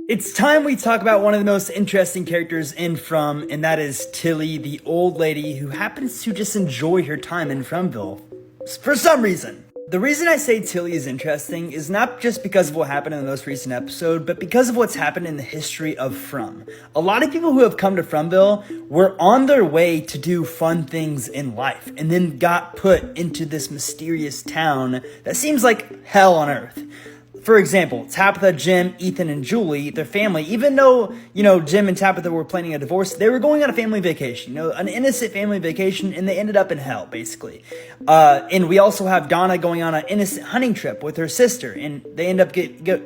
It's time we talk about one of the most interesting characters in From, and that is Tilly, the old lady who happens to just enjoy her time in Fromville for some reason. The reason I say Tilly is interesting is not just because of what happened in the most recent episode, but because of what's happened in the history of From. A lot of people who have come to Fromville were on their way to do fun things in life, and then got put into this mysterious town that seems like hell on earth. For example, Tabitha, Jim, Ethan, and Julie, their family, even though, Jim and Tabitha were planning a divorce, they were going on a family vacation, an innocent family vacation, and they ended up in hell, basically. And we also have Donna going on an innocent hunting trip with her sister, and they end up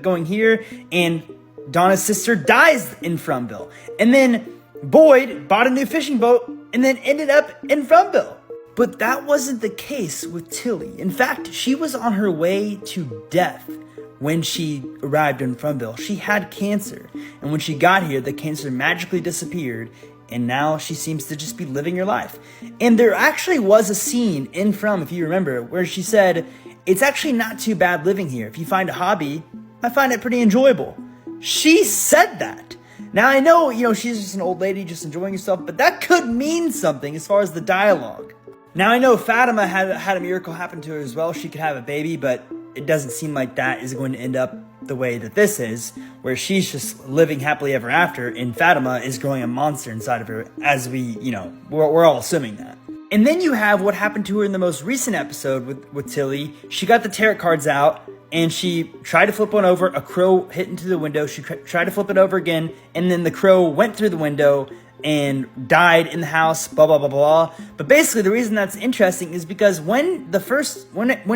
going here, and Donna's sister dies in Fromville. And then Boyd bought a new fishing boat, and then ended up in Fromville. But that wasn't the case with Tilly. In fact, she was on her way to death when she arrived in Fromville. She had cancer, and when she got here, the cancer magically disappeared, and now she seems to just be living her life. And there actually was a scene in From, if you remember, where she said, "It's actually not too bad living here. If you find a hobby, I find it pretty enjoyable." She said that. Now I know, she's just an old lady just enjoying herself, but that could mean something as far as the dialogue. Now I know Fatima had a miracle happen to her as well. She could have a baby, but it doesn't seem like that is going to end up the way that this is, where she's just living happily ever after, and Fatima is growing a monster inside of her, as we're all assuming that. And then you have what happened to her in the most recent episode with Tilly. She got the tarot cards out, and she tried to flip one over. A crow hit into the window. She tried to flip it over again, and then the crow went through the window and died in the house, blah, blah, blah, blah. But basically, the reason that's interesting is because when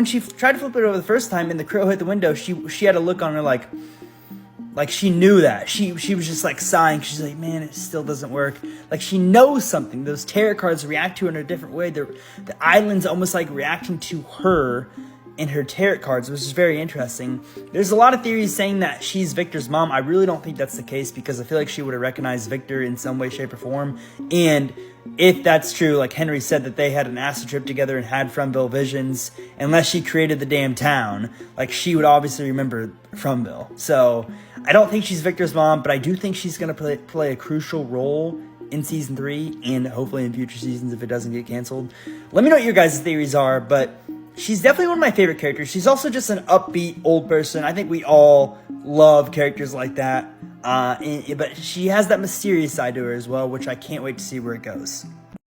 she tried to flip it over the first time and the crow hit the window, she had a look on her like she knew that. She was just like sighing. She's like, man, it still doesn't work. Like she knows something. Those tarot cards react to her in a different way. The island's almost like reacting to her in her tarot cards, which is very interesting. There's a lot of theories saying that she's Victor's mom. I really don't think that's the case, because I feel like she would have recognized Victor in some way, shape, or form. And if that's true, like Henry said that they had an acid trip together and had Fromville visions, unless she created the damn town, like she would obviously remember Fromville. So I don't think she's Victor's mom, but I do think she's going to play a crucial role in season 3 and hopefully in future seasons if it doesn't get canceled. Let me know what your guys' theories are, but she's definitely one of my favorite characters. She's also just an upbeat old person. I think we all love characters like that. But she has that mysterious side to her as well, which I can't wait to see where it goes.